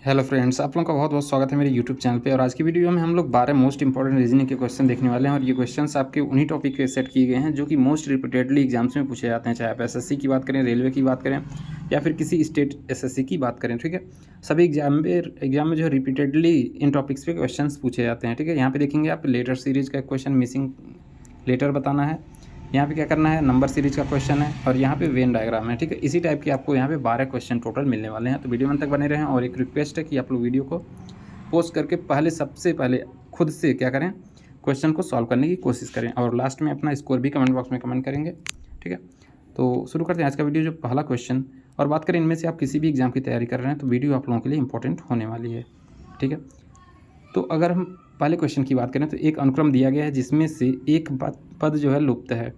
Hello friends, आप लोगों का बहुत बहुत स्वागत है मेरे यूट्यूब चैनल पे। और आज की वीडियो में हम लोग 12 मोस्ट इंपॉर्टेंट रीजनिंग के क्वेश्चन देखने वाले हैं। और ये क्वेश्चंस आपके उन्हीं टॉपिक पे सेट किए गए हैं जो कि मोस्ट रिपीटेडली एग्जाम्स में पूछे जाते हैं, चाहे आप एसएससी की बात करें, रेलवे की बात करें या फिर किसी स्टेट एसएससी की बात करें। ठीक है, सभी एग्जाम में जो है रिपीटेडली इन टॉपिक्स पे क्वेश्चन पूछे जाते हैं। ठीक है, यहाँ पे देखेंगे आप लेटर सीरीज का क्वेश्चन, मिसिंग लेटर बताना है। यहाँ पे क्या करना है, नंबर सीरीज का क्वेश्चन है और यहाँ पे वेन डायग्राम है। ठीक है, इसी टाइप के आपको यहाँ पे 12 क्वेश्चन टोटल मिलने वाले हैं। तो वीडियो में तक बने रहें। और एक रिक्वेस्ट है कि आप लोग वीडियो को पोस्ट करके सबसे पहले खुद से क्या करें, क्वेश्चन को सॉल्व करने की कोशिश करें और लास्ट में अपना स्कोर भी कमेंट बॉक्स में कमेंट करेंगे। ठीक है, तो शुरू करते हैं आज का वीडियो। जो पहला क्वेश्चन, और बात करें इनमें से आप किसी भी एग्जाम की तैयारी कर रहे हैं तो वीडियो आप लोगों के लिए इंपॉर्टेंट होने वाली है। ठीक है, तो अगर हम पहले क्वेश्चन की बात करें तो एक अनुक्रम दिया गया है जिसमें से एक पद जो है लुप्त है।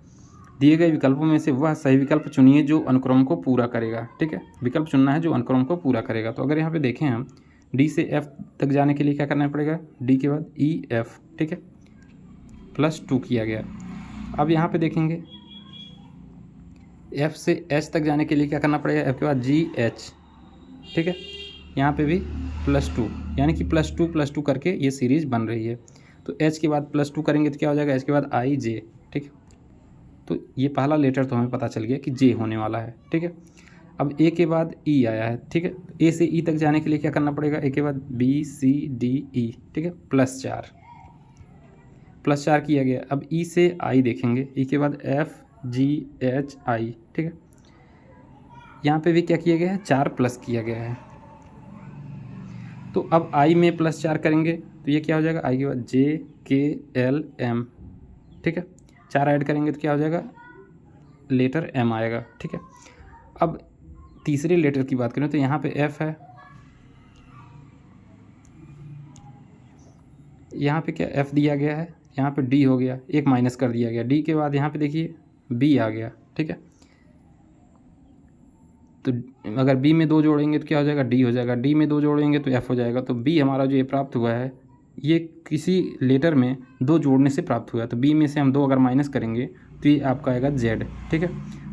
दिए गए विकल्पों में से वह सही विकल्प चुनिए जो अनुक्रम को पूरा करेगा। ठीक है, विकल्प चुनना है जो अनुक्रम को पूरा करेगा। तो अगर यहाँ पे देखें हम, डी से एफ तक जाने के लिए क्या करना पड़ेगा, डी के बाद ई एफ, ठीक है, +2 किया गया। अब यहाँ पे देखेंगे एफ से एच तक जाने के लिए क्या करना पड़ेगा, एफ के बाद जी एच। ठीक है, यहाँ पे भी +2, यानी कि +2 करके ये सीरीज बन रही है। तो एच के बाद +2 करेंगे तो क्या हो जाएगा, एच के बाद आई जे। ठीक है, तो ये पहला लेटर तो हमें पता चल गया कि जे होने वाला है। ठीक है, अब ए के बाद ई आया है। ठीक है, ए से ई तक जाने के लिए क्या करना पड़ेगा, ए के बाद बी सी डी ई। ठीक है, +4 किया गया। अब ई से आई देखेंगे, ई के बाद एफ जी एच आई। ठीक है, यहाँ पे भी क्या किया गया है, 4 प्लस किया गया है। तो अब आई में +4 करेंगे तो ये क्या हो जाएगा, आई के बाद जे के एल एम। ठीक है, 4 ऐड करेंगे तो क्या हो जाएगा, लेटर एम आएगा। ठीक है, अब तीसरे लेटर की बात करें तो यहाँ पे एफ है, यहाँ पे क्या एफ दिया गया है, यहाँ पे डी हो गया, एक माइनस कर दिया गया। डी के बाद यहाँ पे देखिए बी आ गया। ठीक है, तो अगर बी में 2 जोड़ेंगे तो क्या हो जाएगा, डी हो जाएगा। डी में 2 जोड़ेंगे तो एफ हो जाएगा। तो बी हमारा जो ये प्राप्त हुआ है, ये किसी लेटर में 2 जोड़ने से प्राप्त हुआ है। तो बी में से हम 2 अगर माइनस करेंगे तो ये आपका आएगा जेड। ठीक है,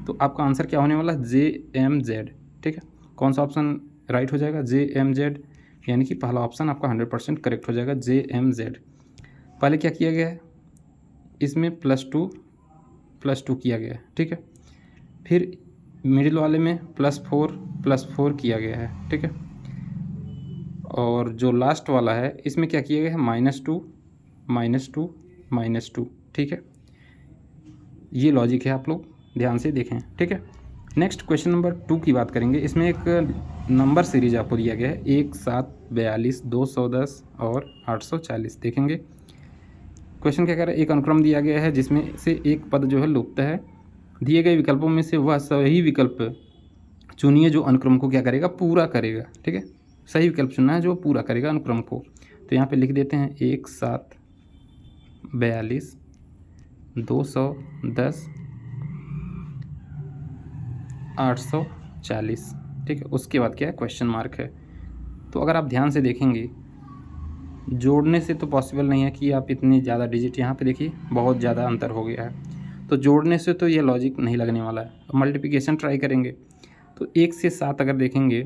तो आपका आंसर क्या होने वाला है, जे एम जेड। ठीक है, कौन सा ऑप्शन राइट हो जाएगा, जे एम जेड, यानी कि पहला ऑप्शन आपका 100% करेक्ट हो जाएगा, जे एम जेड। पहले क्या किया गया है, इसमें +2 किया गया है। ठीक है, फिर मिडिल वाले में +4 किया गया है। ठीक है, और जो लास्ट वाला है इसमें क्या किया गया है, -2। ठीक है, ये लॉजिक है, आप लोग ध्यान से देखें। ठीक है, नेक्स्ट क्वेश्चन नंबर 2 की बात करेंगे। इसमें एक नंबर सीरीज आपको दिया गया है, 1, 7, 42, 210 और 840। देखेंगे क्वेश्चन क्या कह रहा है, एक अनुक्रम दिया गया है जिसमें से एक पद जो है लुप्त है। दिए गए विकल्पों में से वह सही विकल्प चुनिए जो अनुक्रम को क्या करेगा, पूरा करेगा। ठीक है, सही विकल्प चुनना है जो पूरा करेगा अनुक्रम को। तो यहाँ पे लिख देते हैं 1, 7, 42, 210, 840। ठीक है, उसके बाद क्या है, क्वेश्चन मार्क है। तो अगर आप ध्यान से देखेंगे, जोड़ने से तो पॉसिबल नहीं है कि आप इतनी ज़्यादा डिजिट, यहाँ पे देखिए बहुत ज़्यादा अंतर हो गया है। तो जोड़ने से तो ये लॉजिक नहीं लगने वाला है। मल्टीप्लिकेशन ट्राई करेंगे तो 1 से 7 अगर देखेंगे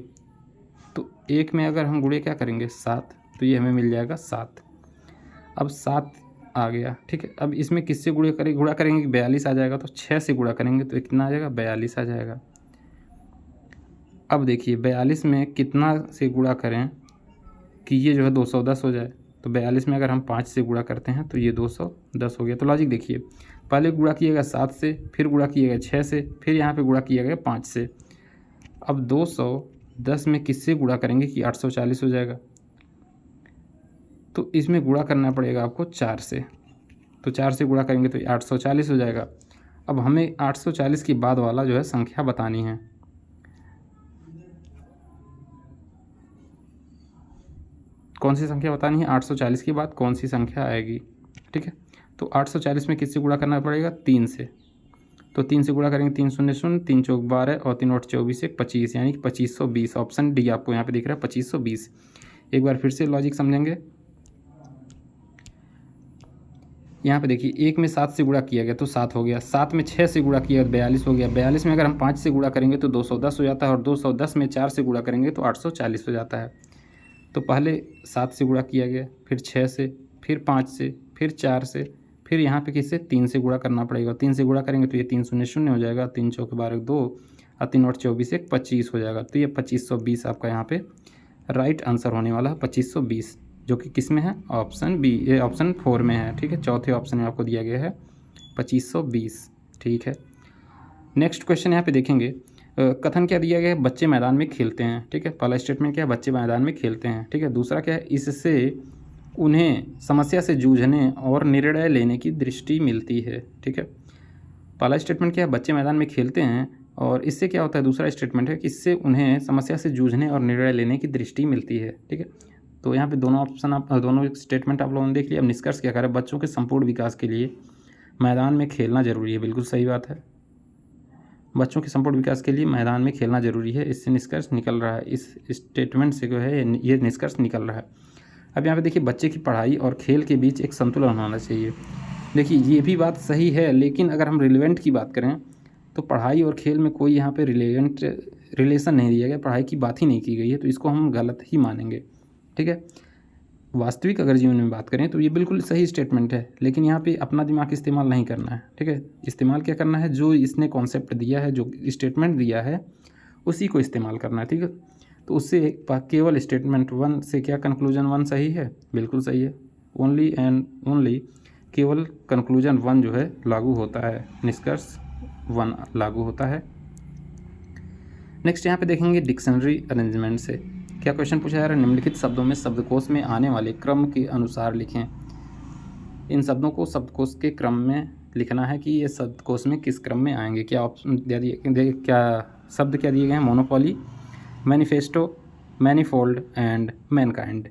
तो 1 में अगर हम गुणे क्या करेंगे, 7, तो ये हमें मिल जाएगा 7। अब 7 आ गया। ठीक है, अब इसमें किससे गुणा करेंगे, 42 आ जाएगा। तो 6 से गुणा करेंगे तो कितना आ जाएगा, 42 आ जाएगा। अब देखिए 42 में कितना से गुणा करें कि ये जो है 210 हो जाए। तो 42 में अगर हम 5 से गुणा करते हैं तो ये 210 हो गया। तो लॉजिक देखिए, पहले गुणा किएगा 7 से, फिर गुणा किएगा 6 से, फिर यहाँ पे गुणा किया गया 5 से। अब 210 में किससे गुणा करेंगे कि 840 हो जाएगा। तो इसमें गुणा करना पड़ेगा आपको 4 से। तो 4 से गुणा करेंगे तो 840 हो जाएगा। अब हमें 840 के बाद वाला जो है संख्या बतानी है। कौन सी संख्या बतानी है, 840 के बाद कौन सी संख्या आएगी। ठीक है, तो 840 में किससे गुणा करना पड़ेगा, 3 से। तो 3 से गुणा करेंगे, 3 शून्य शून्य, 3 चौक 12 और 3 8 24, 25, यानी कि 2520। ऑप्शन डी आपको यहाँ पे दिख रहा है 2520। एक बार फिर से लॉजिक समझेंगे। यहाँ पे देखिए 1 में 7 से गुणा किया गया तो 7 हो गया, 7 में 6 से गुणा किया 42 हो गया, 42 में अगर हम 5 से गुणा करेंगे तो 210 हो जाता है, और 210 में 4 से गुणा करेंगे तो 840 हो जाता है। तो पहले 7 से गुणा किया गया, फिर 6 से, फिर 5 से, फिर 4 से, फिर यहाँ पे किससे 3 से गुणा करना पड़ेगा। 3 से गुणा करेंगे तो ये 3 शून्य शून्य हो जाएगा, 3 चौके 12 2 और 3 और 24 1 25 हो जाएगा। तो ये 2520 आपका यहाँ पे राइट आंसर होने वाला है, 2520, जो कि किस में है, ऑप्शन बी, ये ऑप्शन 4 में है। ठीक है, चौथे ऑप्शन में आपको दिया गया है 2520। ठीक है, नेक्स्ट क्वेश्चन यहाँ पे देखेंगे। कथन क्या दिया गया है, बच्चे मैदान में खेलते हैं। ठीक है, पहला स्टेटमेंट क्या है, बच्चे मैदान में खेलते हैं। ठीक है, दूसरा क्या है, इससे उन्हें समस्या से जूझने और निर्णय लेने की दृष्टि मिलती है। ठीक है, पहला स्टेटमेंट क्या है, बच्चे मैदान में खेलते हैं, और इससे क्या होता है, दूसरा स्टेटमेंट है कि इससे उन्हें समस्या से जूझने और निर्णय लेने की दृष्टि मिलती है। ठीक है, तो यहाँ पे दोनों ऑप्शन आप दोनों स्टेटमेंट आप लोगों ने देख लिया। अब निष्कर्ष क्या करें, बच्चों के संपूर्ण विकास के लिए मैदान में खेलना जरूरी है। बिल्कुल सही बात है, बच्चों के संपूर्ण विकास के लिए मैदान में खेलना जरूरी है। इससे निष्कर्ष निकल रहा है, इस स्टेटमेंट से जो है ये निष्कर्ष निकल रहा है। अब यहाँ पे देखिए, बच्चे की पढ़ाई और खेल के बीच एक संतुलन होना चाहिए। देखिए ये भी बात सही है, लेकिन अगर हम रिलेवेंट की बात करें तो पढ़ाई और खेल में कोई यहाँ पे रिलेशन नहीं दिया गया, पढ़ाई की बात ही नहीं की गई है, तो इसको हम गलत ही मानेंगे। ठीक है, वास्तविक अगर जीवन में बात करें तो ये बिल्कुल सही स्टेटमेंट है, लेकिन यहाँ पे अपना दिमाग इस्तेमाल नहीं करना है। ठीक है, इस्तेमाल क्या करना है, जो इसने कॉन्सेप्ट दिया है, जो स्टेटमेंट दिया है, उसी को इस्तेमाल करना है। ठीक है, तो उससे केवल स्टेटमेंट 1 से क्या कंक्लूजन 1 सही है, बिल्कुल सही है। ओनली एंड ओनली केवल कंक्लूजन 1 जो है लागू होता है, निष्कर्ष 1 लागू होता है। नेक्स्ट यहाँ पे देखेंगे डिक्शनरी अरेंजमेंट से क्या क्वेश्चन पूछा जा रहा है, निम्नलिखित शब्दों में शब्दकोश में आने वाले क्रम के अनुसार लिखें। इन शब्दों को शब्दकोश के क्रम में लिखना है कि ये शब्दकोश में किस क्रम में आएंगे। क्या ऑप्शन क्या शब्द क्या दिए गए हैं, monopoly, manifesto, manifold and Mankind.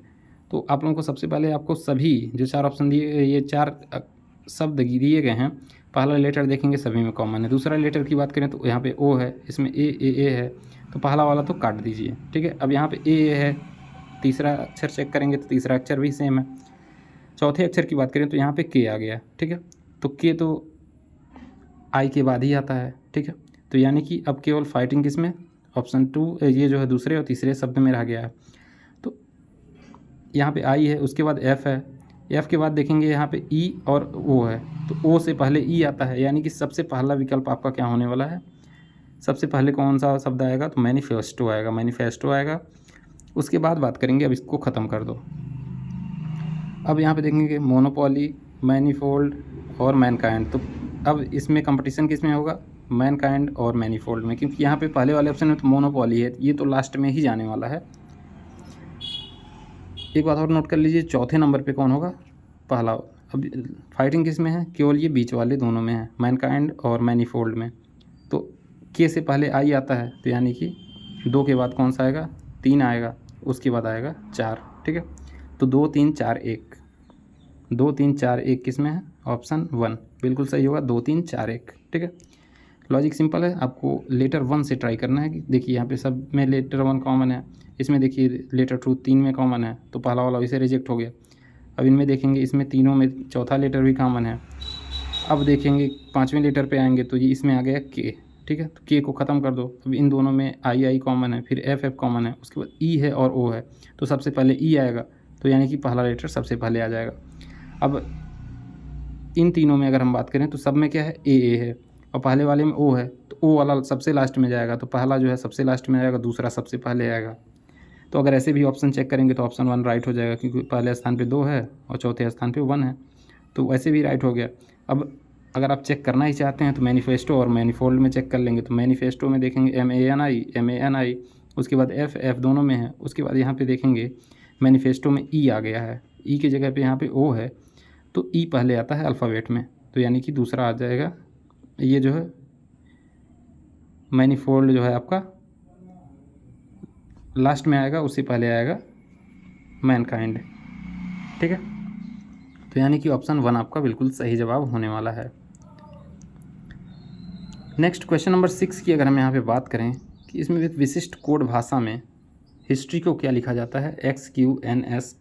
तो आप लोगों को सबसे पहले आपको सभी जो 4 ऑप्शन दिए, ये 4 शब्द दिए गए हैं, पहला लेटर देखेंगे सभी में कॉमन है। दूसरा लेटर की बात करें तो यहाँ पे ओ है, इसमें ए है, तो पहला वाला तो काट दीजिए। ठीक है, अब यहाँ पे ए है, तीसरा अक्षर चेक करेंगे तो तीसरा अक्षर भी सेम है। चौथे अक्षर की बात करें तो यहाँ पे के आ गया। ठीक है, तो के तो आई के बाद ही आता है। ठीक है, तो यानी कि अब केवल फाइटिंग किस में, ऑप्शन 2 ये जो है दूसरे और तीसरे शब्द में रह गया है। तो यहाँ पे आई है, उसके बाद एफ़ है, एफ़ के बाद देखेंगे यहाँ पे ई और ओ है, तो ओ से पहले ई आता है, यानी कि सबसे पहला विकल्प आपका क्या होने वाला है, सबसे पहले कौन सा शब्द आएगा, तो मैनिफेस्टो आएगा, मैनिफेस्टो आएगा। उसके बाद बात करेंगे, अब इसको ख़त्म कर दो। अब यहाँ पे देखेंगे मोनोपोली, मैनीफोल्ड और मैनकाइंड, तो अब इसमें कंपटीशन किस में होगा, मैनकाइंड और मैनीफोल्ड में, क्योंकि यहाँ पे पहले वाले ऑप्शन में तो मोनोपोली है, ये तो लास्ट में ही जाने वाला है। एक बात और नोट कर लीजिए, चौथे नंबर पे कौन होगा, पहला। अब फाइटिंग किस में है, केवल ये बीच वाले दोनों में है, मैनकाइंड और मैनीफोल्ड में। तो के से पहले आई आता है, तो यानी कि 2 के बाद कौन सा आएगा, 3 आएगा, उसके बाद आएगा 4। ठीक है, तो 2 3 4 1, 2 3 4 1 किस में है, ऑप्शन 1 बिल्कुल सही होगा, 2 3 4 1। ठीक है, लॉजिक सिंपल है, आपको लेटर 1 से ट्राई करना है कि देखिए यहाँ पे सब में लेटर 1 कॉमन है, इसमें देखिए लेटर 2 3 में कॉमन है, तो पहला वाला इसे रिजेक्ट हो गया। अब इनमें देखेंगे, इसमें तीनों में चौथा लेटर भी कॉमन है। अब देखेंगे 5वें लेटर पे आएंगे तो ये इसमें आ गया के। ठीक है, तो के को ख़त्म कर दो। अब इन दोनों में आई कॉमन है, फिर एफ कॉमन है, उसके बाद ई है और ओ है, तो सबसे पहले ई आएगा, तो यानी कि पहला लेटर सबसे पहले आ जाएगा। अब इन तीनों में अगर हम बात करें तो सब में क्या है, ए है, और पहले वाले में ओ है, तो ओ वाला सबसे लास्ट में जाएगा, तो पहला जो है सबसे लास्ट में आएगा, दूसरा सबसे पहले आएगा। तो अगर ऐसे भी ऑप्शन चेक करेंगे तो ऑप्शन 1 राइट हो जाएगा, क्योंकि पहले स्थान पे 2 है और चौथे स्थान पे 1 है, तो वैसे भी राइट हो गया। अब अगर आप चेक करना ही चाहते हैं तो मैनिफेस्टो और मैनीफोल्ड में चेक कर लेंगे, तो मैनिफेस्टो में देखेंगे MANI, उसके बाद एफ दोनों में है। उसके बाद यहाँ पे देखेंगे मैनिफेस्टो में ई आ गया है, ई की जगह पे यहाँ पे ओ है, तो ई पहले आता है अल्फ़ाबेट में, तो यानी कि दूसरा आ जाएगा। ये जो है मैनीफोल्ड जो है आपका लास्ट में आएगा, उससे पहले आएगा मैनकाइंड। ठीक है, तो यानी कि ऑप्शन 1 आपका बिल्कुल सही जवाब होने वाला है। नेक्स्ट क्वेश्चन नंबर 6 की अगर हम यहाँ पे बात करें कि इसमें एक विशिष्ट कोड भाषा में हिस्ट्री को क्या लिखा जाता है, XQNSRHI,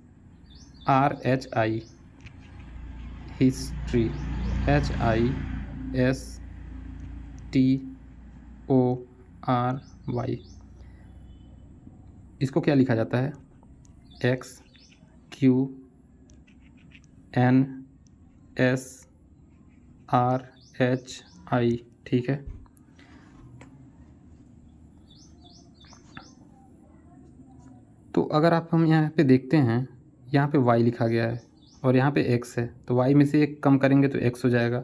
हिस्ट्री HISTORY, इसको क्या लिखा जाता है, X Q N S R H I, ठीक है। तो अगर आप हम यहाँ पे देखते हैं, यहाँ पे y लिखा गया है और यहाँ पे x है, तो y में से एक कम करेंगे तो x हो जाएगा,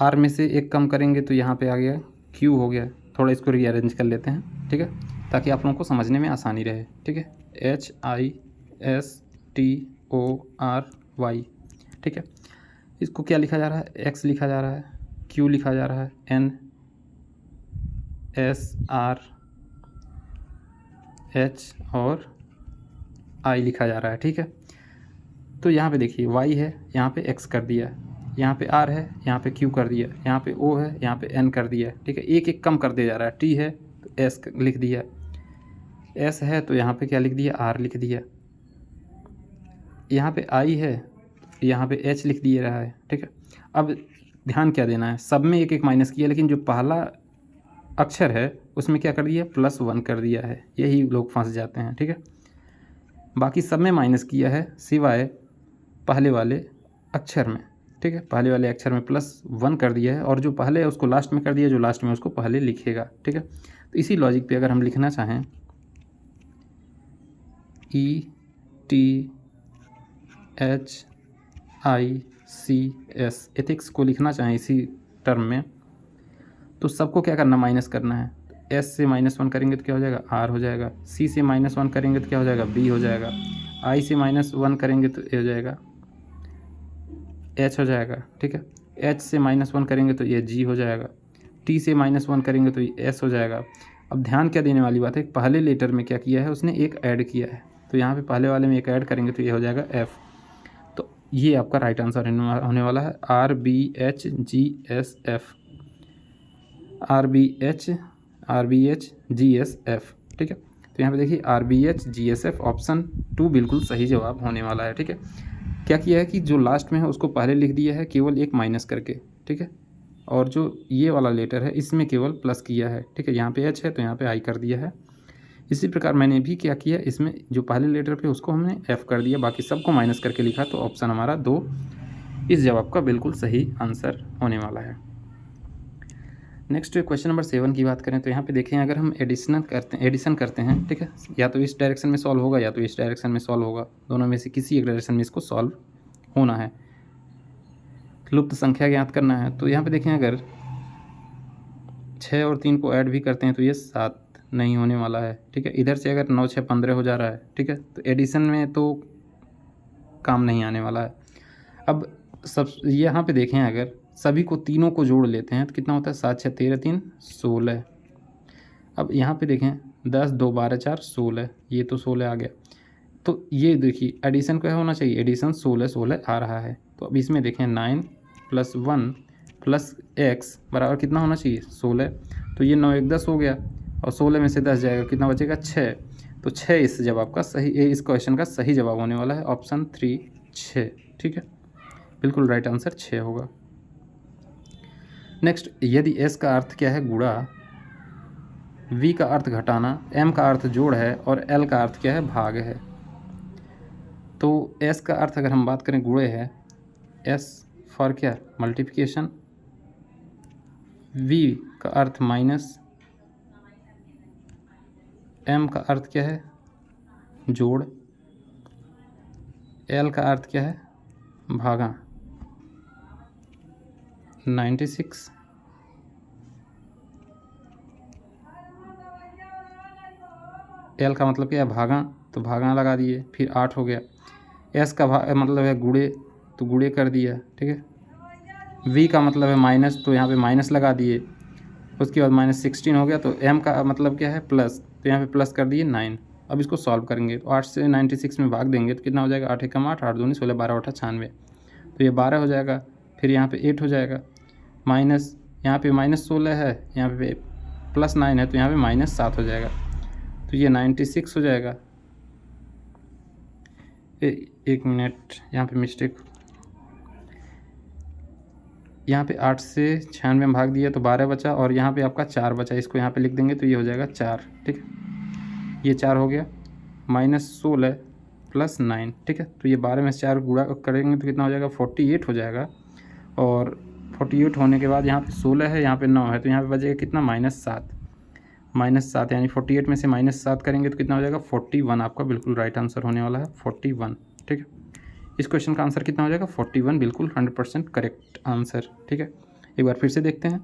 r में से एक कम करेंगे तो यहाँ पे आ गया q हो गया। थोड़ा इसको रीअरेंज कर लेते हैं, ठीक है, ताकि आप लोगों को समझने में आसानी रहे, ठीक है। HISTORY, ठीक है। इसको क्या लिखा जा रहा है, x लिखा जा रहा है, q लिखा जा रहा है, NSRH और I लिखा जा रहा है, ठीक है। तो यहाँ पे देखिए y है, यहाँ पे x कर दिया, यहाँ पे r है, यहाँ पे q कर दिया, यहाँ पे o है, यहाँ पे n कर दिया, ठीक है। एक एक कम कर दिया जा रहा है। t है तो s लिख दिया, s है तो यहाँ पे क्या लिख दिया, r लिख दिया, यहाँ पे i है, यहाँ पे h लिख दिया रहा है, ठीक है। अब ध्यान क्या देना है, सब में एक एक माइनस किया, लेकिन जो पहला अक्षर है उसमें क्या कर दिया, +1 कर दिया है। यही लोग फंस जाते हैं, ठीक है। बाकी सब में माइनस किया है सिवाय पहले वाले अक्षर में, ठीक है। पहले वाले अक्षर में +1 कर दिया है, और जो पहले है उसको लास्ट में कर दिया, जो लास्ट में उसको पहले लिखेगा, ठीक है। तो इसी लॉजिक पे अगर हम लिखना चाहें ETHICS, एथिक्स को लिखना चाहें इसी टर्म में, तो सबको क्या करना, माइनस करना है। S से -1 करेंगे तो क्या हो जाएगा, R हो जाएगा। C से -1 करेंगे तो क्या हो जाएगा, B हो जाएगा। I से -1 करेंगे तो A हो जाएगा, H हो जाएगा, ठीक है। H से -1 करेंगे तो ये G हो जाएगा। T से -1 करेंगे तो ये S हो जाएगा। अब ध्यान क्या देने वाली बात है, पहले लेटर में क्या किया है उसने, एक ऐड किया है, तो यहाँ पे पहले वाले में एक ऐड करेंगे तो ये हो जाएगा F। तो ये आपका राइट आंसर होने वाला है RBHGSF, RBHGSF, ठीक है। तो यहाँ पे देखिए RBHGSF ऑप्शन 2 बिल्कुल सही जवाब होने वाला है, ठीक है। क्या किया है कि जो लास्ट में है उसको पहले लिख दिया है केवल एक माइनस करके, ठीक है, और जो ये वाला लेटर है इसमें केवल प्लस किया है, ठीक है। यहाँ पे H है तो यहाँ पे I कर दिया है। इसी प्रकार मैंने भी क्या किया, इसमें जो पहले लेटर पे उसको हमने F कर दिया, बाकी सबको माइनस करके लिखा, तो ऑप्शन हमारा 2 इस जवाब का बिल्कुल सही आंसर होने वाला है। नेक्स्ट क्वेश्चन नंबर 7 की बात करें तो यहाँ पे देखें, अगर हम एडिशन करते हैं, ठीक है, या तो इस डायरेक्शन में सॉल्व होगा या तो इस डायरेक्शन में सॉल्व होगा, दोनों में से किसी एक डायरेक्शन में इसको सॉल्व होना है। लुप्त संख्या ज्ञात करना है, तो यहाँ पे देखें अगर 6 और 3 को ऐड भी करते हैं तो ये 7 नहीं होने वाला है, ठीक है। इधर से अगर 9 6 15 हो जा रहा है, ठीक है, तो एडिशन में तो काम नहीं आने वाला है। अब सब यहाँ पे देखें, अगर सभी को तीनों को जोड़ लेते हैं तो कितना होता है, 7 6 13 3 16। अब यहाँ पे देखें 10 2 12 4 16, ये तो 16 आ गया। तो ये देखिए एडिशन क्या होना चाहिए, एडिशन 16 16 आ रहा है। तो अब इसमें देखें 9 + 1 + x बराबर कितना होना चाहिए, 16। तो ये 9 1 10 हो गया, और 16 में से 10 जाएगा, कितना बचेगा, 6। तो 6 इस जवाब का सही, इस क्वेश्चन का सही जवाब होने वाला है, ऑप्शन 3 6, ठीक है, बिल्कुल राइट आंसर 6 होगा। नेक्स्ट, यदि S का अर्थ क्या है, गुणा, V का अर्थ घटाना, M का अर्थ जोड़ है और L का अर्थ क्या है, भाग है। तो S का अर्थ अगर हम बात करें गुणे है, S फॉर क्या, मल्टीप्लिकेशन, V का अर्थ माइनस, M का अर्थ क्या है, जोड़, L का अर्थ क्या है, भागा। 96, L का मतलब क्या है, भागा, तो भागा लगा दिए, फिर 8 हो गया। S का मतलब है गुणे, तो गुणे कर दिया, ठीक है। V का मतलब है माइनस, तो यहाँ पे माइनस लगा दिए, उसके बाद -16 हो गया। तो M का मतलब क्या है, प्लस, तो यहाँ पे प्लस कर दिए 9। अब इसको सॉल्व करेंगे तो 8 से 96 में भाग देंगे तो कितना हो जाएगा, 8 एकम 8, 8 दूनी 16, 12 8 96, तो ये 12 हो जाएगा। फिर यहाँ पे 8 हो जाएगा, माइनस, यहाँ पे -16 है, यहाँ पे +9 है, तो यहाँ पे -7 हो जाएगा, तो ये 96 हो जाएगा। एक मिनट, यहाँ पे मिस्टेक, यहाँ पे 8 से 96 में भाग दिया तो 12 बचा, और यहाँ पे आपका 4 बचा, इसको यहाँ पे लिख देंगे तो ये हो जाएगा 4, ठीक है, ये 4 हो गया। -16 प्लस 9, ठीक है। तो ये 12 में से 4 गुणा करेंगे तो कितना हो जाएगा, 48 हो जाएगा। और 48 होने के बाद यहाँ पे 16 है, यहाँ पे 9 है, तो यहाँ पे बचेगा कितना, -7 यानी 48 में से -7 करेंगे तो कितना हो जाएगा, 41 आपका बिल्कुल राइट आंसर होने वाला है, 41, ठीक है। इस क्वेश्चन का आंसर कितना हो जाएगा, 41 बिल्कुल 100% करेक्ट आंसर, ठीक है। एक बार फिर से देखते हैं।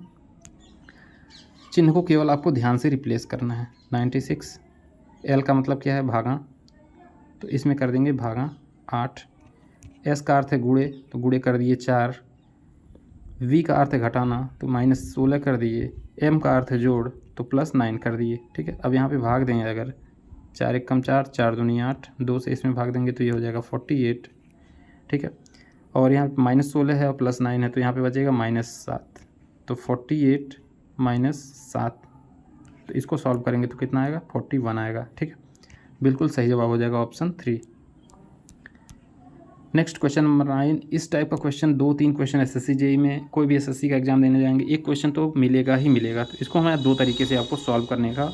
चिन्ह को केवल आपको ध्यान से रिप्लेस करना है। 96, एल का मतलब क्या है, भागा, तो इसमें कर देंगे भागा 8। एस का अर्थ है गुणे, तो गुणे कर दिए 4। वी का अर्थ है घटाना, तो -16 कर दिए। एम का अर्थ है जोड़, तो +9 कर दिए, ठीक है। अब यहाँ पे भाग देंगे, अगर 4 एक कम 4, 4 दूनी 8, 2 से इसमें भाग देंगे तो ये हो जाएगा 48, ठीक है। और यहाँ -16 है और +9 है, तो यहाँ पे बचेगा -7, तो 48 -7, तो इसको सॉल्व करेंगे तो कितना आएगा, 41 आएगा, ठीक है। बिल्कुल सही जवाब हो जाएगा ऑप्शन 3। Next question number 9। इस टाइप का क्वेश्चन 2-3 क्वेश्चन एसएससी जेई में, कोई भी एसएससी का एग्जाम देने जाएंगे, एक क्वेश्चन तो मिलेगा ही मिलेगा। तो इसको मैं 2 तरीके से आपको सॉल्व करने का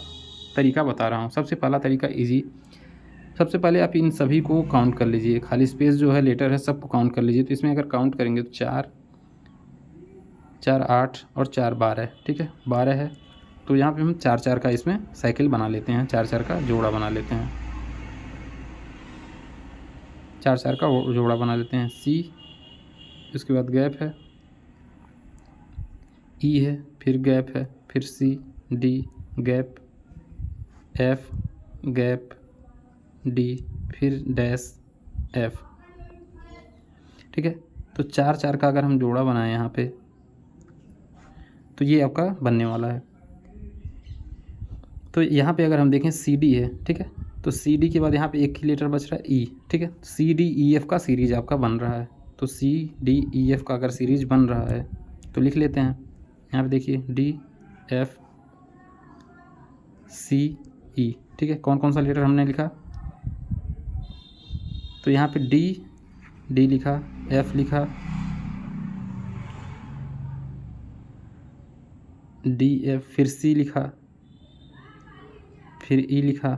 तरीका बता रहा हूँ। सबसे पहला तरीका ईजी, सबसे पहले आप इन सभी को काउंट कर लीजिए, खाली स्पेस जो है लेटर है सबको काउंट कर लीजिए। तो इसमें अगर काउंट करेंगे तो 4 4 8 और 4 12, ठीक है, 12 है। तो यहाँ पे हम 4 4 का इसमें साइकिल बना लेते हैं, 4 4 का जोड़ा बना लेते हैं, 4 4 का जोड़ा बना लेते हैं। सी, उसके बाद गैप है, ई है, फिर गैप है, फिर C, D gap, F gap, D, फिर डैश, एफ, ठीक है। तो 4 4 का अगर हम जोड़ा बनाएं यहाँ पे, तो ये आपका बनने वाला है। तो यहाँ पे अगर हम देखें सी डी है, ठीक है, तो सी डी के बाद यहाँ पे एक ही लेटर बच रहा है ई, ठीक है। सी डी ई एफ का सीरीज आपका बन रहा है, तो सी डी ई एफ का अगर सीरीज बन रहा है तो लिख लेते हैं। यहाँ पे देखिए डी एफ सी ई, ठीक है। कौन कौन सा लेटर हमने लिखा, तो यहाँ पे डी लिखा, एफ लिखा, डी एफ, फिर सी लिखा, फिर ई लिखा,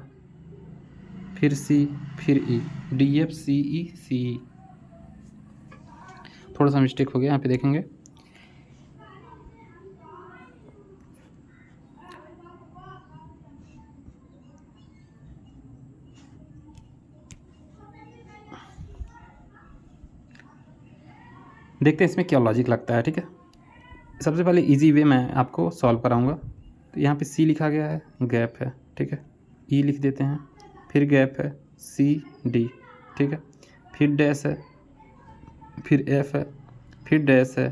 फिर सी, फिर ई, डी एफ सी ई सी ई। थोड़ा सा मिस्टेक हो गया, यहाँ पे देखेंगे। देखते हैं इसमें क्या लॉजिक लगता है, ठीक है। सबसे पहले इजी वे मैं आपको सॉल्व कराऊंगा। तो यहाँ पे सी लिखा गया है, गैप है, ठीक है, ई लिख देते हैं, फिर गैप है, सी डी, ठीक है, फिर डैश है, फिर एफ है, फिर डैश है,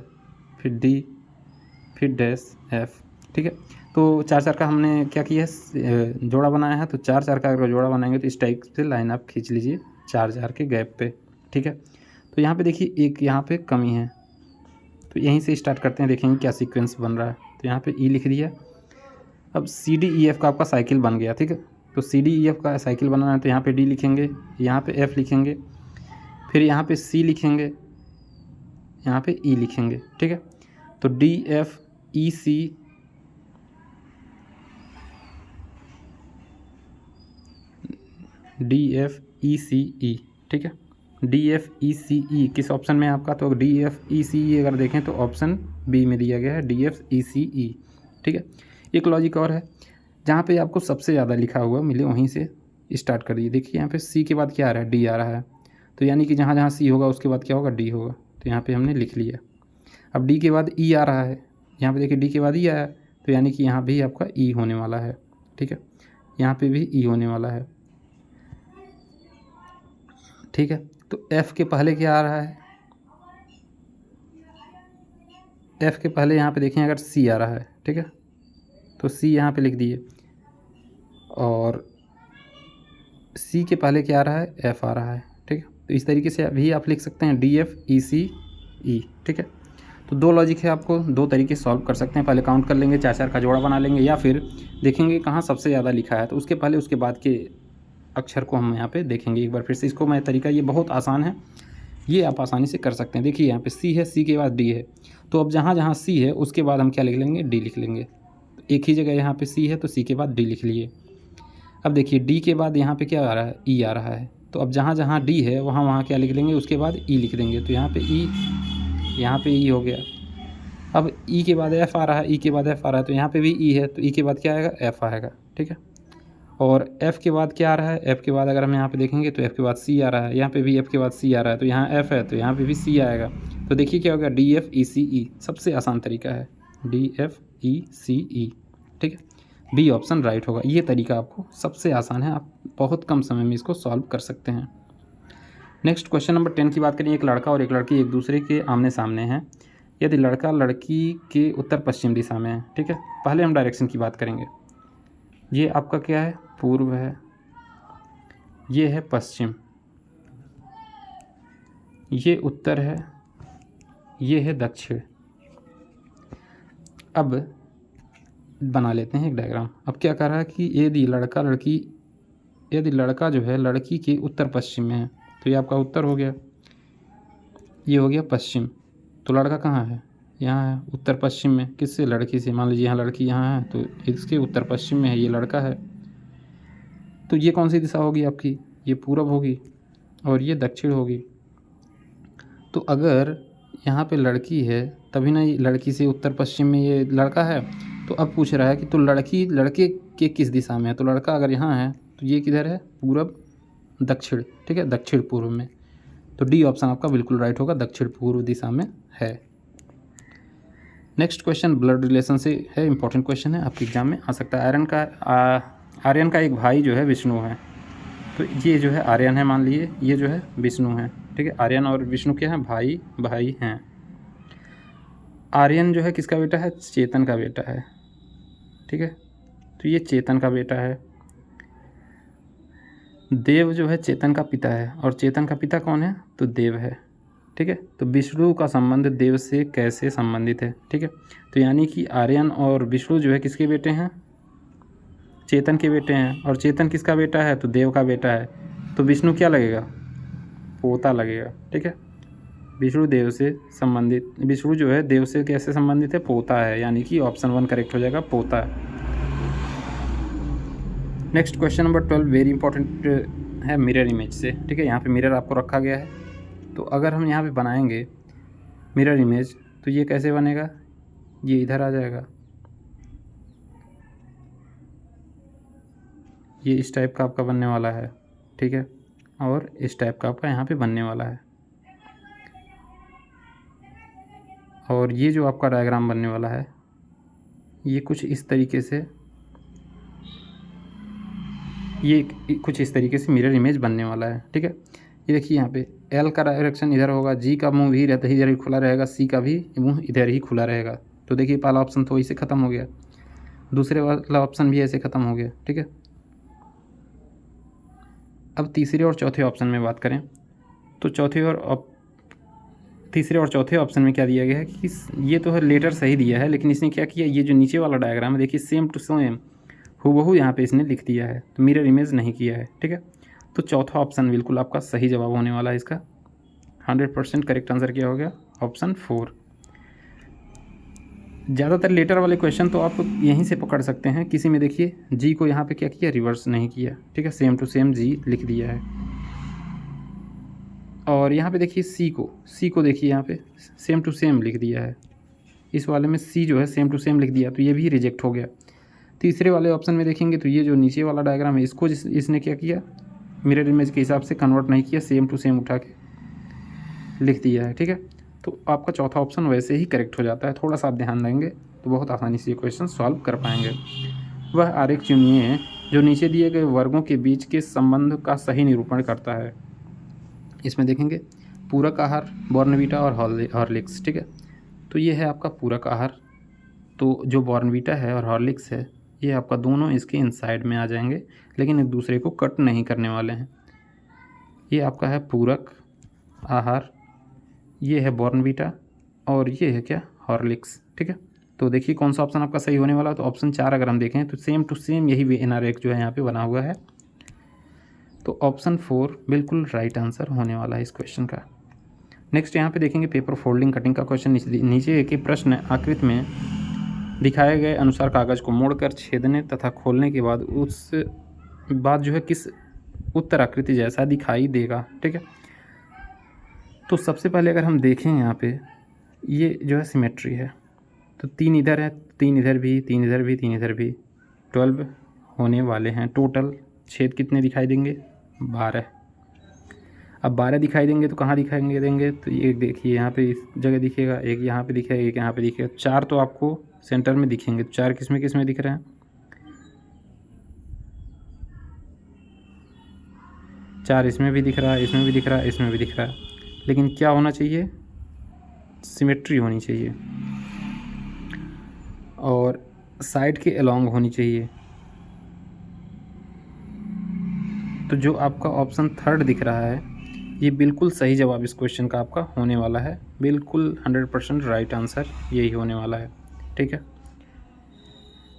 फिर डी, फिर डैश एफ, ठीक है। तो 4 4 का हमने क्या किया है, जोड़ा बनाया है। तो 4 4 का अगर जोड़ा बनाएंगे तो इस टाइप से लाइन आप खींच लीजिए 4 4 के गैप पे, ठीक है। तो यहाँ पे देखिए एक यहाँ पे कमी है, तो यहीं से स्टार्ट करते हैं, देखेंगे क्या सीक्वेंस बन रहा है। तो यहाँ पे ई लिख दिया। अब सी डी ई एफ का आपका साइकिल बन गया, ठीक है। तो सी डी ई एफ का साइकिल बनाना है, तो यहाँ पे डी लिखेंगे, यहाँ पे एफ लिखेंगे, फिर यहाँ पे सी लिखेंगे, यहाँ पे ई लिखेंगे, ठीक है। तो डी एफ ई सी, डी एफ ई सी ई, ठीक है। डी एफ ई सी ई किस ऑप्शन में है आपका, तो डी एफ ई सी ई अगर देखें तो ऑप्शन बी में दिया गया है, डी एफ ई सी ई, ठीक है। एक लॉजिक और है, जहाँ पे आपको सबसे ज़्यादा लिखा हुआ मिले वहीं से स्टार्ट कर दीजिए। देखिए यहाँ पे सी के बाद क्या आ रहा है, डी आ रहा है, तो यानी कि जहाँ जहाँ सी होगा उसके बाद क्या होगा, डी होगा। तो यहाँ पे हमने लिख लिया। अब डी के बाद ई आ रहा है, यहाँ पे देखिए डी के बाद ई आया, तो यानी कि यहाँ भी आपका ई होने वाला है, ठीक है, यहाँ पे भी ई होने वाला है, ठीक है। तो एफ़ के पहले क्या आ रहा है, एफ़ के पहले यहाँ पे देखें अगर सी आ रहा है, ठीक है, तो सी यहाँ पे लिख दिए। और सी के पहले क्या आ रहा है, एफ़ आ रहा है, ठीक है। तो इस तरीके से भी आप लिख सकते हैं, डी एफ ई सी ई, ठीक है। तो 2 लॉजिक है, आपको 2 तरीके सॉल्व कर सकते हैं। पहले काउंट कर लेंगे, 4 4 का जोड़ा बना लेंगे, या फिर देखेंगे कहाँ सबसे ज़्यादा लिखा है, तो उसके पहले उसके बाद के अक्षर को हम यहाँ पे देखेंगे। एक बार फिर से इसको मैं तरीका, ये बहुत आसान है, ये आप आसानी से कर सकते हैं। देखिए यहाँ पे सी है, सी के बाद डी है, तो अब जहाँ जहाँ सी है उसके बाद हम क्या लिख लेंगे, डी लिख लेंगे। एक ही जगह यहाँ पे सी है तो सी के बाद डी लिख लिए। अब देखिए डी के बाद यहाँ पे क्या आ रहा है, ई आ रहा है, तो अब जहाँ जहाँ डी है वहाँ वहाँ क्या लिख लेंगे, उसके बाद ई लिख देंगे। तो यहाँ पे ई, यहाँ पे ई हो गया। अब ई के बाद एफ आ रहा है, ई के बाद एफ आ रहा है, तो यहाँ पे भी ई है, तो ई के बाद क्या आएगा, एफ आएगा, ठीक है। और एफ़ के बाद क्या आ रहा है, एफ़ के बाद अगर हम यहाँ पे देखेंगे तो एफ़ के बाद सी आ रहा है, यहाँ पे भी एफ़ के बाद सी आ रहा है, तो यहाँ एफ़ है तो यहाँ पे भी सी आएगा। तो देखिए क्या होगा, डी एफ ई सी ई, सबसे आसान तरीका है डी एफ ई सी ई, ठीक है। बी ऑप्शन राइट होगा। ये तरीका आपको सबसे आसान है, आप बहुत कम समय में इसको सॉल्व कर सकते हैं। नेक्स्ट क्वेश्चन नंबर 10 की बात करें। एक लड़का और एक लड़की एक दूसरे के आमने सामने हैं। यदि लड़का लड़की के उत्तर पश्चिम दिशा में है, ठीक है। पहले हम डायरेक्शन की बात करेंगे। ये आपका क्या है, पूर्व है, ये है पश्चिम, ये उत्तर है, ये है दक्षिण। अब बना लेते हैं एक डायग्राम। अब क्या कर रहा है कि यदि लड़का जो है लड़की के उत्तर पश्चिम में है, तो ये आपका उत्तर हो गया, ये हो गया पश्चिम। तो लड़का कहाँ है, यहाँ है उत्तर पश्चिम में। किससे, लड़की से। मान लीजिए यहाँ लड़की यहाँ है तो इसके उत्तर पश्चिम में है, ये लड़का है। तो ये कौन सी दिशा होगी आपकी, ये पूरब होगी और ये दक्षिण होगी। तो अगर यहाँ पे लड़की है तभी ना, ये लड़की से उत्तर पश्चिम में ये लड़का है। तो अब पूछ रहा है कि तो लड़की लड़के के किस दिशा में है। तो लड़का अगर यहाँ है तो ये किधर है, पूरब दक्षिण, ठीक है, दक्षिण पूर्व में। तो डी ऑप्शन आपका बिल्कुल राइट होगा, दक्षिण पूर्व दिशा में है। नेक्स्ट क्वेश्चन ब्लड रिलेशन से है, इंपॉर्टेंट क्वेश्चन है, आपके एग्जाम में आ सकता है। आर्यन का एक भाई जो है विष्णु है। तो ये जो है आर्यन है, मान लीजिए ये जो है विष्णु है, ठीक है। आर्यन और विष्णु क्या है, भाई भाई हैं। आर्यन जो है किसका बेटा है, चेतन का बेटा है, ठीक है। तो ये चेतन का बेटा है। देव जो है चेतन का पिता है, और चेतन का पिता कौन है, तो देव है, ठीक है। तो विष्णु का संबंध देव से कैसे संबंधित है, ठीक है। तो यानी कि आर्यन और विष्णु जो है किसके बेटे हैं, चेतन के बेटे हैं। और चेतन किसका बेटा है, तो देव का बेटा है। तो विष्णु क्या लगेगा, पोता लगेगा, ठीक है। विष्णु देव से संबंधित, विष्णु जो है देव से कैसे संबंधित है, पोता है, यानी कि ऑप्शन 1 करेक्ट हो जाएगा, पोता है। Next question number 12 very important है, मिरर इमेज से, ठीक है। यहाँ पे मिरर आपको रखा गया है। तो अगर हम यहाँ पे बनाएंगे मिरर इमेज तो ये कैसे बनेगा, ये इधर आ जाएगा, ये इस टाइप का आपका बनने वाला है, ठीक है। और इस टाइप का आपका यहाँ पे बनने वाला है। और ये जो आपका डायग्राम बनने वाला है ये कुछ इस तरीके से, ये कुछ इस तरीके से मिरर इमेज बनने वाला है, ठीक है। ये देखिए यहाँ पे एल का डायरेक्शन इधर होगा, जी का मुंह भी रहता है इधर ही खुला रहेगा, सी का भी मुंह इधर ही खुला रहेगा। तो देखिए पहला ऑप्शन तो वैसे ख़त्म हो गया, दूसरे वाला ऑप्शन भी ऐसे ख़त्म हो गया, ठीक है। अब तीसरे और चौथे ऑप्शन में बात करें तो तीसरे और चौथे ऑप्शन में क्या दिया गया है कि ये तो है लेटर सही दिया है, लेकिन इसने क्या किया, ये जो नीचे वाला डायग्राम है देखिए सेम टू सेम हूबहू यहाँ पे इसने लिख दिया है, तो मिरर इमेज नहीं किया है, ठीक है। तो चौथा ऑप्शन बिल्कुल आपका सही जवाब होने वाला है इसका। 100% करेक्ट आंसर क्या हो गया, ऑप्शन 4। ज़्यादातर लेटर वाले क्वेश्चन तो आप यहीं से पकड़ सकते हैं। किसी में देखिए जी को यहाँ पे क्या किया, रिवर्स नहीं किया, ठीक है, सेम टू सेम जी लिख दिया है। और यहाँ पे देखिए सी को देखिए यहाँ पे सेम टू सेम लिख दिया है। इस वाले में सी जो है सेम टू सेम लिख दिया, तो ये भी रिजेक्ट हो गया। तीसरे वाले ऑप्शन में देखेंगे तो ये जो नीचे वाला डायग्राम है इसको इसने क्या किया, मिरर इमेज के हिसाब से कन्वर्ट नहीं किया, सेम टू सेम उठा के लिख दिया है, ठीक है। तो आपका चौथा ऑप्शन वैसे ही करेक्ट हो जाता है। थोड़ा सा आप ध्यान देंगे तो बहुत आसानी से ये क्वेश्चन सॉल्व कर पाएंगे। वह आरेख चुनिए जो नीचे दिए गए वर्गों के बीच के संबंध का सही निरूपण करता है। इसमें देखेंगे पूरक आहार, बॉर्नवीटा और हॉर्लिक्स, ठीक है। तो ये है आपका पूरक आहार। तो जो बॉर्नवीटा है और हॉर्लिक्स है ये आपका दोनों इसके इनसाइड में आ जाएंगे, लेकिन एक दूसरे को कट नहीं करने वाले हैं। ये आपका है पूरक आहार, ये है बॉर्नवीटा और ये है क्या, हॉर्लिक्स, ठीक है। तो देखिए कौन सा ऑप्शन आपका सही होने वाला है। तो ऑप्शन 4 अगर हम देखें तो सेम टू सेम यही वेनर एक जो है यहाँ पे बना हुआ है। तो ऑप्शन 4 बिल्कुल राइट आंसर होने वाला है इस क्वेश्चन का। नेक्स्ट यहाँ पे देखेंगे पेपर फोल्डिंग कटिंग का क्वेश्चन। नीचे के प्रश्न आकृति में दिखाए गए अनुसार कागज़ को मोड़कर छेदने तथा खोलने के बाद उस बाद जो है किस उत्तराकृति जैसा दिखाई देगा। ठीक है, तो सबसे पहले अगर हम देखें यहाँ पे ये जो है सिमेट्री है, तो 3 इधर है, 3 इधर भी, 3 इधर भी, 3 इधर भी, 12 होने वाले हैं टोटल। छेद कितने दिखाई देंगे? 12। अब 12 दिखाई देंगे तो कहाँ दिखाएंगे देंगे? तो ये देखिए यहाँ पे इस जगह दिखेगा, एक यहाँ पे दिखेगा, एक यहाँ पे दिखेगा, 4 तो आपको सेंटर में दिखेंगे। तो 4 किस में दिख रहे हैं? 4 इसमें भी दिख रहा है, इसमें भी दिख रहा है, इसमें भी दिख रहा है। लेकिन क्या होना चाहिए? सिमेट्री होनी चाहिए और साइड के अलॉन्ग होनी चाहिए। तो जो आपका ऑप्शन 3 दिख रहा है ये बिल्कुल सही जवाब इस क्वेश्चन का आपका होने वाला है। बिल्कुल 100% राइट आंसर यही होने वाला है। ठीक है,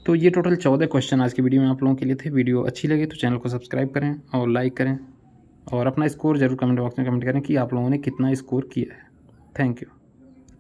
तो ये टोटल 14 क्वेश्चन आज की वीडियो में आप लोगों के लिए थे। वीडियो अच्छी लगे तो चैनल को सब्सक्राइब करें और लाइक करें और अपना स्कोर ज़रूर कमेंट बॉक्स में कमेंट करें कि आप लोगों ने कितना स्कोर किया है। Thank you.